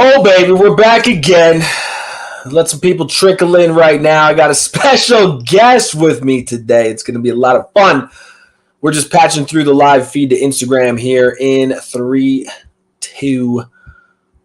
Oh, baby, we're back again. Let some people trickle in right now. I got a special guest with me today. It's going to be a lot of fun. We're just patching through the live feed to Instagram here in 3, 2,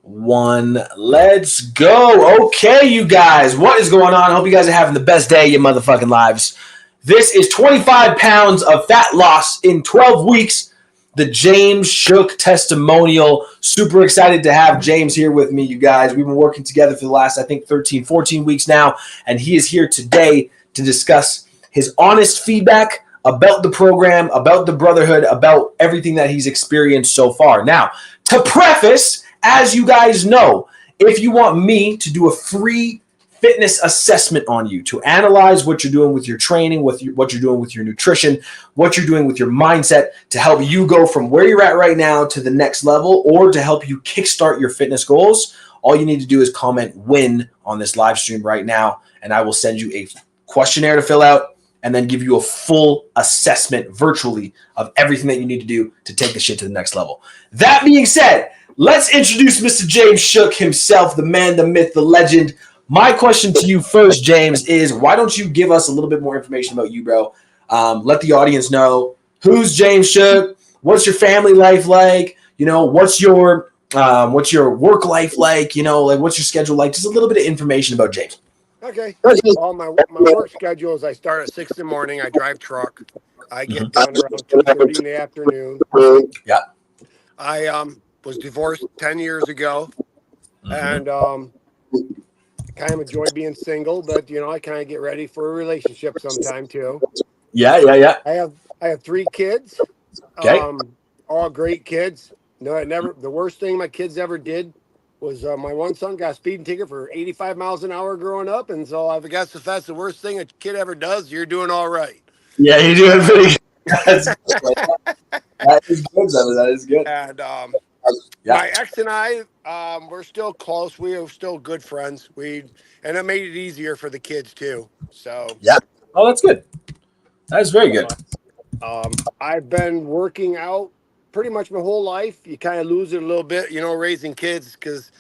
1. Let's go. Okay, you guys, what is going on? I hope you guys are having the best day of your motherfucking lives. This is 25 pounds of fat loss in 12 weeks. The James Shook Testimonial. Super excited to have James here with me, you guys. We've been working together for the last, 13, 14 weeks now, and he is here today to discuss his honest feedback about the program, about the brotherhood, about everything that he's experienced so far. Now, to preface, as you guys know, if you want me to do a free fitness assessment on you to analyze what you're doing with your training, what you're doing with your nutrition, what you're doing with your mindset to help you go from where you're at right now to the next level, or to help you kickstart your fitness goals, all you need to do is comment win on this live stream right now, and I will send you a questionnaire to fill out and then give you a full assessment virtually of everything that you need to do to take the shit to the next level. That being said, let's introduce Mr. James Shook himself, the man, the myth, the legend. My question to you first, James, is why don't you give us a little bit more information about you, bro? Let the audience know who's James Shook, what's your family life like, what's your work life like, what's your schedule like? Just a little bit of information about James. Okay. Well, my work schedule is I start at 6 in the morning. I drive truck. I get done around 2:30 in the afternoon. Yeah. I was divorced 10 years ago, and kind of enjoy being single, but I kind of get ready for a relationship sometime too. Yeah. I have 3 kids. Okay. All great kids. No, the worst thing my kids ever did was my one son got a speeding ticket for 85 miles an hour growing up, and so I guess if that's the worst thing a kid ever does, you're doing all right. Yeah, you're doing pretty good. That is good, brother. That is good. And my ex and I, we're still close. We are still good friends. And it made it easier for the kids too. So yeah. Oh, that's good. That is very good. I've been working out pretty much my whole life. You kind of lose it a little bit, raising kids, because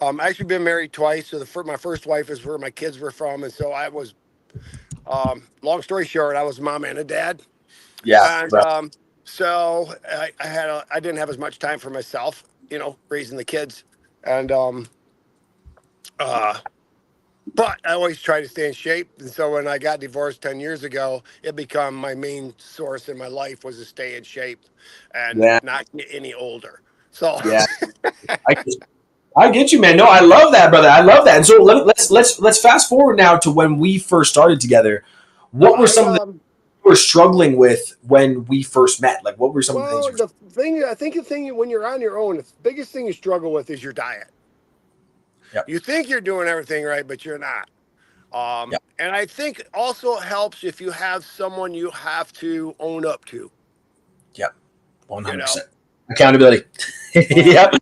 I actually been married twice. So my first wife is where my kids were from, and so I was. Long story short, I was a mom and a dad. Yeah. And right. so I didn't have as much time for myself, raising the kids, and but I always try to stay in shape. And so when I got divorced 10 years ago, it became my main source in my life was to stay in shape and not get any older. So yeah, I get you, man. No, I love that, brother. I love that. And so let's fast forward now to when we first started together. What were some of the things you were struggling with when we first met? Like, what were some of the things? I think the thing when you're on your own, the biggest thing you struggle with is your diet. Yep. You think you're doing everything right, but you're not. Yep. And I think also it helps if you have someone you have to own up to. Yep. 100%. Accountability. Yep.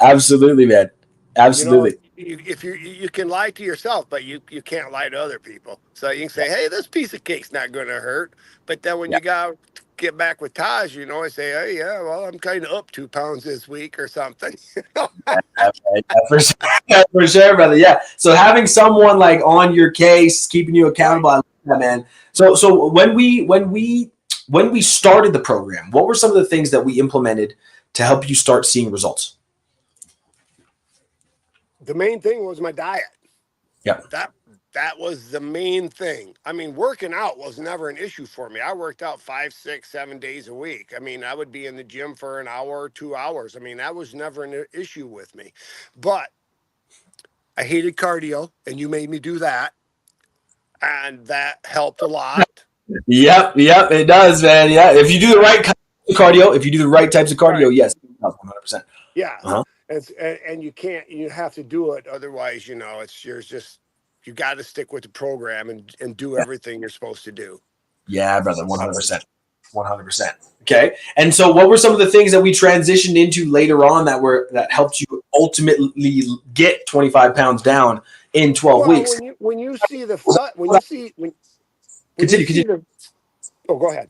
Absolutely, man. Absolutely. If you can lie to yourself, but you can't lie to other people. So you can say, hey, this piece of cake's not going to hurt. But then when you get back with Taj, I say, hey, yeah, well, I'm kind of up 2 pounds this week or something. For sure, brother. Yeah. So having someone like on your case, keeping you accountable, I love that, man. So when we started the program, what were some of the things that we implemented to help you start seeing results? The main thing was my diet. Yeah. That was the main thing. I mean, working out was never an issue for me. I worked out 5, 6, 7 days a week. I mean, I would be in the gym for an hour or 2 hours. I mean, that was never an issue with me. But I hated cardio, and you made me do that. And that helped a lot. Yep, it does, man. Yeah, if you do the right types of cardio, yes, 100%. Yeah. Uh-huh. And you have to do it. Otherwise, you got to stick with the program and do everything you're supposed to do. Yeah, brother. 100%. 100%. Okay. And so what were some of the things that we transitioned into later on that helped you ultimately get 25 pounds down in 12 weeks? When you see the, Continue. Oh, go ahead.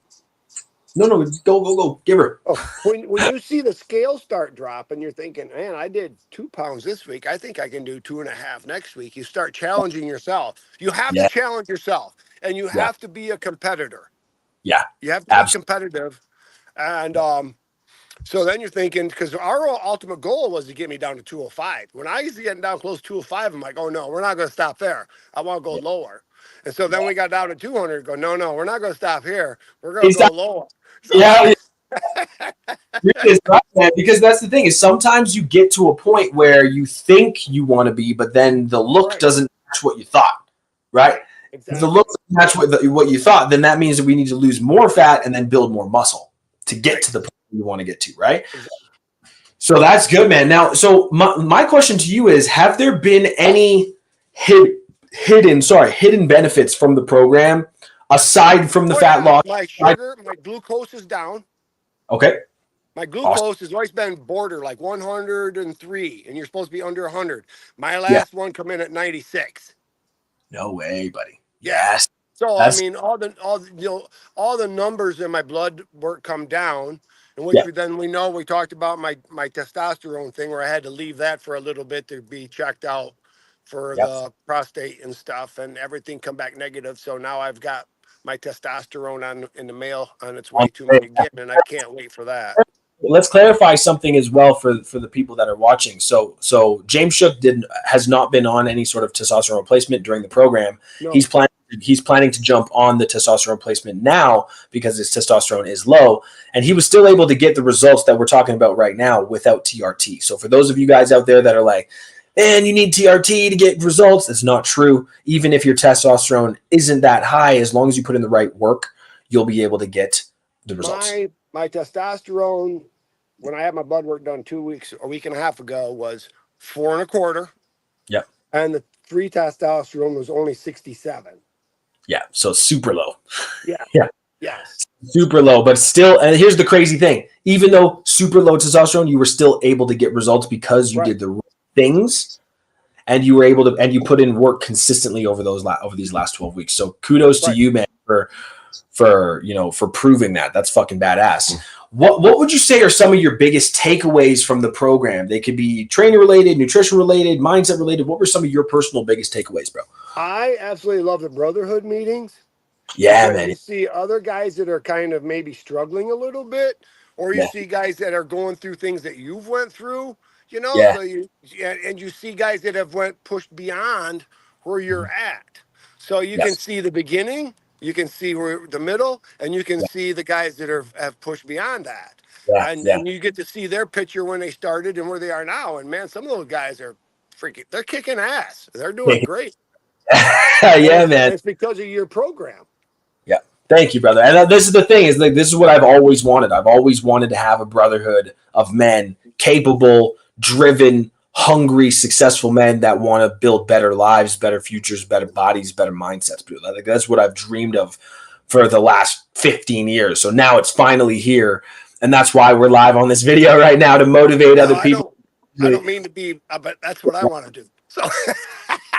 No, go, give her. Oh, when you see the scale start dropping, you're thinking, man, I did 2 pounds this week. I think I can do 2.5 next week. You start challenging yourself. You have to Yeah, challenge yourself, and you yeah, have to be a competitor. yeah, You have to be absolutely. competitive, and so then you're thinking, because our ultimate goal was to get me down to 205. When I used to get down close to 205, I'm like, oh no, we're not going to stop there. I want to go Yeah, lower. And so then we got down to 200. Go, no, we're not going to stop here. We're going to It's go not- lower. So yeah, it's right, man, because that's the thing is sometimes you get to a point where you think you want to be, but then the look right, doesn't match what you thought, right? right, If the look exactly, doesn't match what you thought, then that means that we need to lose more fat and then build more muscle to get right, to the point you want to get to, right? exactly. So that's good, man. Now, so my question to you is: have there been any hidden benefits from the program aside from the Oh fat yeah, loss? my sugar, my glucose is down. Okay, My awesome. glucose has always been border like 103, and you're supposed to be under 100. My Yeah, last one come in at 96. no way, buddy. Yeah. Yes, So I that's mean, all the numbers in my blood work come down, in which yeah, we know we talked about my testosterone thing where I had to leave that for a little bit to be checked out for yep. the prostate and stuff, and everything come back negative. So now I've got my testosterone on in the mail on its way to me again, and I can't wait for that. Let's clarify something as well for the people that are watching. So James Shook did has not been on any sort of testosterone replacement during the program. No, He's planning to jump on the testosterone replacement now because his testosterone is low, and he was still able to get the results that we're talking about right now without TRT. So for those of you guys out there that are like, man, you need TRT to get results, that's not true. Even if your testosterone isn't that high, as long as you put in the right work, you'll be able to get the results. my testosterone when I had my blood work done 2 weeks, a week and a half ago, was 4.25, Yep. and the free testosterone was only 67. Yeah. So super low. Yeah. Yeah. Yes. Super low, but still, and here's the crazy thing: even though super low testosterone, you were still able to get results because you Right. did the right things, and you were able to, and you put in work consistently over over these last 12 weeks. So kudos to Right. you, man, for proving that. That's fucking badass. What would you say are some of your biggest takeaways from the program? They could be training related, nutrition related, mindset related. What were some of your personal biggest takeaways, bro? I absolutely love the brotherhood meetings Yeah, because man. you see other guys that are kind of maybe struggling a little bit, or you Yeah, see guys that are going through things that you've went through, yeah, so and you see guys that have went pushed beyond where you're at. So you can yes, see the beginning, you can see where the middle, and you can yeah, see the guys that have pushed beyond that. yeah, And you get to see their picture when they started and where they are now. And man, some of those guys are freaking, they're kicking ass. They're doing yeah. great. And Yeah, man. it's because of your program. Yeah. Thank you, brother. And this is the thing is like this is what I've always wanted. I've always wanted to have a brotherhood of men, capable, driven, hungry, successful men that want to build better lives, better futures, better bodies, better mindsets. Like that's what I've dreamed of for the last 15 years. So now it's finally here, and that's why we're live on this video right now to motivate Well, other people. I don't mean to be, but that's what I want to do. So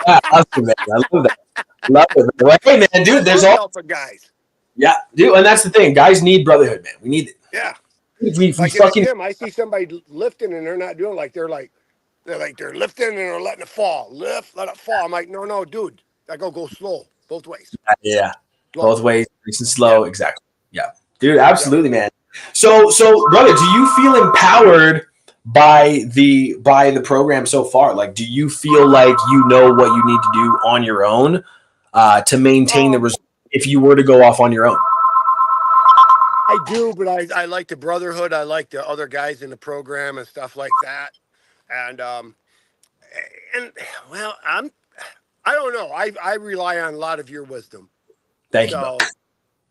Yeah, awesome, man. I love that. Love it. Man. Like, hey, man, I dude, there's love all helping guys. yeah, dude, and that's the thing. Guys need brotherhood, man. We need it. Yeah. We Like in the fucking gym, I see somebody lifting and they're not doing they're lifting and they're letting it fall. Lift, let it fall. I'm like, no, dude. I go slow, both ways. yeah, Slow. both ways, nice and Yeah. slow. Exactly. Yeah, dude, Yep. absolutely, man. So, brother, do you feel empowered by the program so far? Like, do you feel like you know what you need to do on your own to maintain the Um, result if you were to go off on your own? I do, but I like the brotherhood. I like the other guys in the program and stuff like that. And and well, I don't know. I rely on a lot of your wisdom. Thank you, bro. So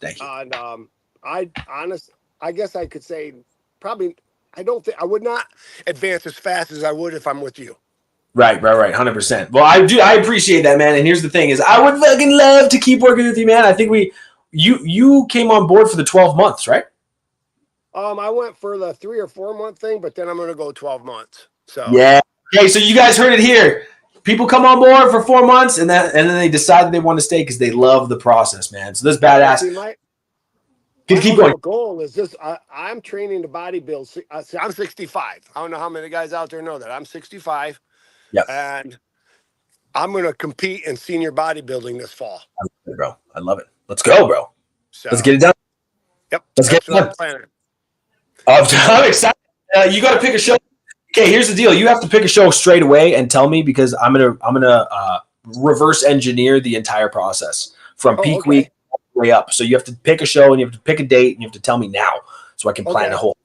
Thank you. and I guess I could say probably I don't think I would not advance as fast as I would if I'm with you. Right, 100%. Well, I appreciate that, man. And here's the thing: is I would fucking love to keep working with you, man. I think you came on board for the 12 months, right? I went for the 3 or 4 month thing, but then I'm going to go 12 months. So Yeah. Okay, so you guys heard it here. People come on board for 4 months, and then they decide that they want to stay because they love the process, man. So this yeah, and badass. see My Keep going. ultimate goal is this. I'm training to bodybuild. See, I'm 65. I don't know how many guys out there know that. I'm 65, Yeah, and I'm going to compete in senior bodybuilding this fall. I love it, bro. I love it. Let's go, bro. Let's get So, it done. yep, Let's get that's it what I'm done. planning. I'm excited. You got to pick a show. Okay, here's the deal. You have to pick a show straight away and tell me, because I'm gonna reverse engineer the entire process from Oh, peak okay. week all the way up. So you have to pick a show and you have to pick a date and you have to tell me now so I can plan the Okay. whole.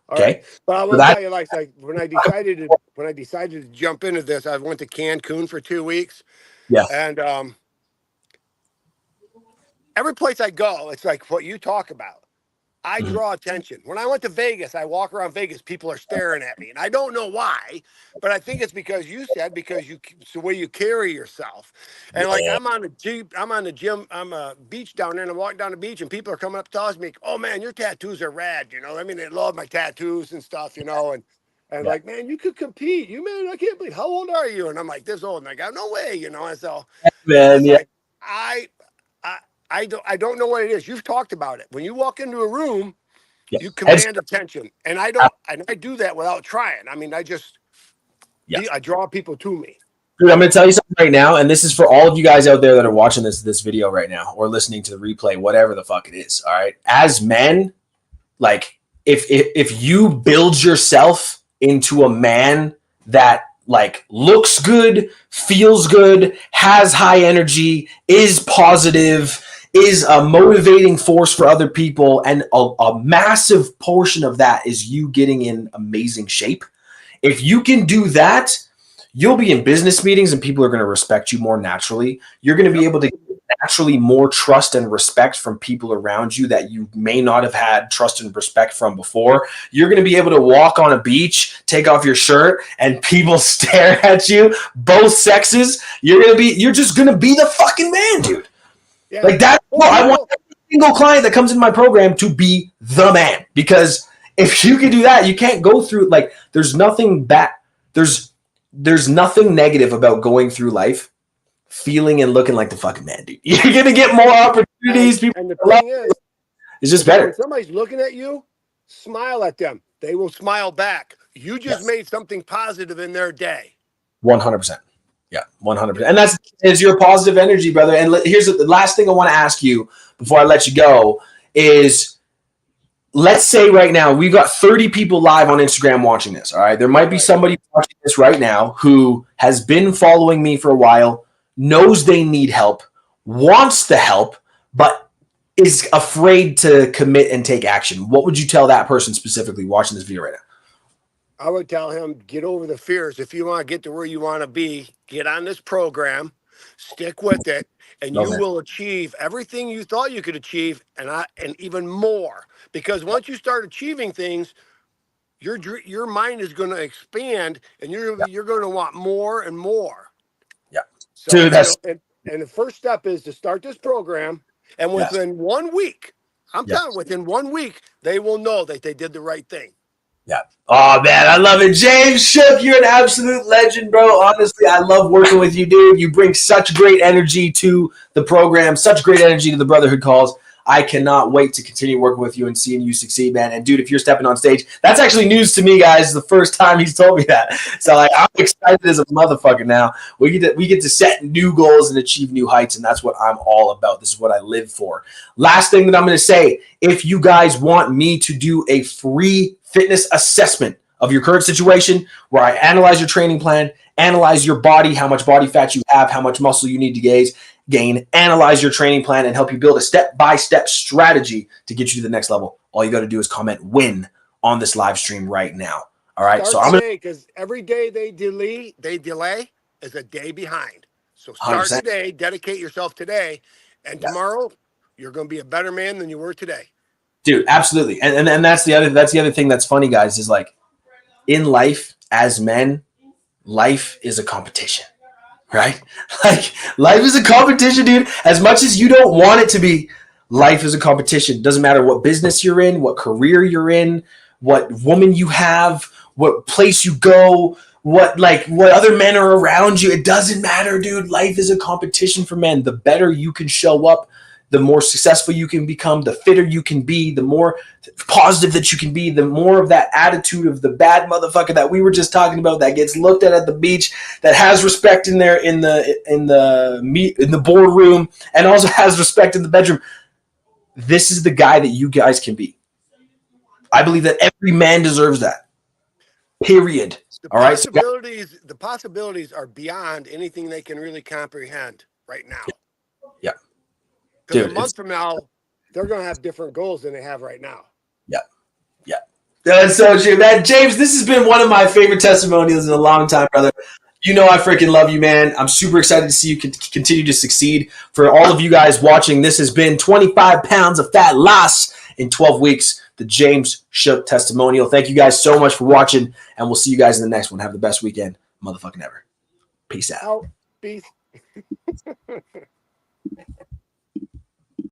All right. Okay. But I So want to that tell you, like when I decided to jump into this, I went to Cancun for 2 weeks, yeah. and every place I go, it's like what you talk about. I Mhm. draw attention. When I went to Vegas, I walk around Vegas, people are staring at me, and I don't know why, but I think it's because you said it's the way you carry yourself. And like Yeah. I'm on the Jeep, I'm on the gym, I'm a beach down there, and I'm walking down the beach, and people are coming up to me, "Oh man, your tattoos are rad," you know. I mean, they love my tattoos and stuff, you know, and Yeah. like, man, you could compete. You man, I can't believe how old are you? And I'm like this old, and I go, no way, you know. And so it's Man. just Yeah. like I I I don't know what it is. You've talked about it. When you walk into a room, Yeah. you Heads. command attention, and I do that without trying. I mean, Yeah. I draw people to me. Dude, I'm going to tell you something right now, and this is for all of you guys out there that are watching this video right now or listening to the replay, whatever the fuck it is. All right, as men, like if you build yourself into a man that like looks good, feels good, has high energy, is positive, is a motivating force for other people, and a massive portion of that is you getting in amazing shape. If you can do that, you'll be in business meetings and people are going to respect you more naturally. You're going to be Yep. able to get naturally more trust and respect from people around you that you may not have had trust and respect from before. You're going to be able to walk on a beach, take off your shirt, and people stare at you, both sexes. You're just going to be the fucking man, dude. Yeah. Like that. Well, Well, I want people. every single client that comes in my program to be the man, because if you can do that, you can't go through like there's nothing bad. There's nothing negative about going through life feeling and looking like the fucking man, dude. You're gonna get more opportunities. People And the love thing it. It's just is when better. somebody's looking at you, smile at them. They will smile back. You just Yes, made something positive in their day. 100%. Yeah, You 100%. And know. that's is your positive energy, brother. And here's the last thing I want to ask you before I let you go is, let's say right now we've got 30 people live on Instagram watching this. All right. There might be Right. somebody watching this right now who has been following me for a while, knows they need help, wants the help, but is afraid to commit and take action. What would you tell that person specifically watching this video right now? I would tell him, get over the fears. If you want to get to where you want to be, get on this program, stick with it, and Love you that. will achieve everything you thought you could achieve, and even more. Because once you start achieving things, your mind is going to expand, and Yeah. you're going to want more and more. Yeah. So Dude, that's and the first step is to start this program, and yes. within 1 week, I'm Yeah. telling you, within 1 week, they will know that they did the right thing. Yeah. Oh man, I love it. James Shook, you're an absolute legend, bro. Honestly, I love working with you, dude. You bring such great energy to the program, such great energy to the Brotherhood calls. I cannot wait to continue working with you and seeing you succeed, man. And dude, if you're stepping on stage, that's actually news to me, guys. The first time he's told me that. So like I'm excited as a motherfucker now. We get to set new goals and achieve new heights, and that's what I'm all about. This is what I live for. Last thing that I'm going to say, if you guys want me to do a free fitness assessment of your current situation where I analyze your training plan, analyze your body, how much body fat you have, how much muscle you need to gain, analyze your training plan, and help you build a step-by-step strategy to get you to the next level, all you got to do is comment win on this live stream right now. All right. So Start I'm going to today, because every day they delay is a day behind. So start 100%. today, dedicate yourself today, and Yeah. tomorrow you're going to be a better man than you were today. Dude, absolutely. And that's the other thing that's funny, guys, is like in life as men, life is a competition. Right? Like life is a competition, dude. As much as you don't want it to be, life is a competition. Doesn't matter what business you're in, what career you're in, what woman you have, what place you go, what other men are around you. It doesn't matter, dude. Life is a competition for men. The better you can show up the more successful you can become, the fitter you can be, the more positive that you can be, the more of that attitude of the bad motherfucker that we were just talking about that gets looked at the beach, that has respect in there in the boardroom, and also has respect in the bedroom. This is the guy that you guys can be. I believe that every man deserves that. Period. All right. So, the possibilities are beyond anything they can really comprehend right now. yeah. Because a month from now, they're going to have different goals than they have right now. Yeah. Yeah. That's so true, man. James, this has been one of my favorite testimonials in a long time, brother. You know I freaking love you, man. I'm super excited to see you continue to succeed. For all of you guys watching, this has been 25 pounds of fat loss in 12 weeks, the James Shook Testimonial. Thank you guys so much for watching, and we'll see you guys in the next one. Have the best weekend, motherfucking ever. Peace out. Peace.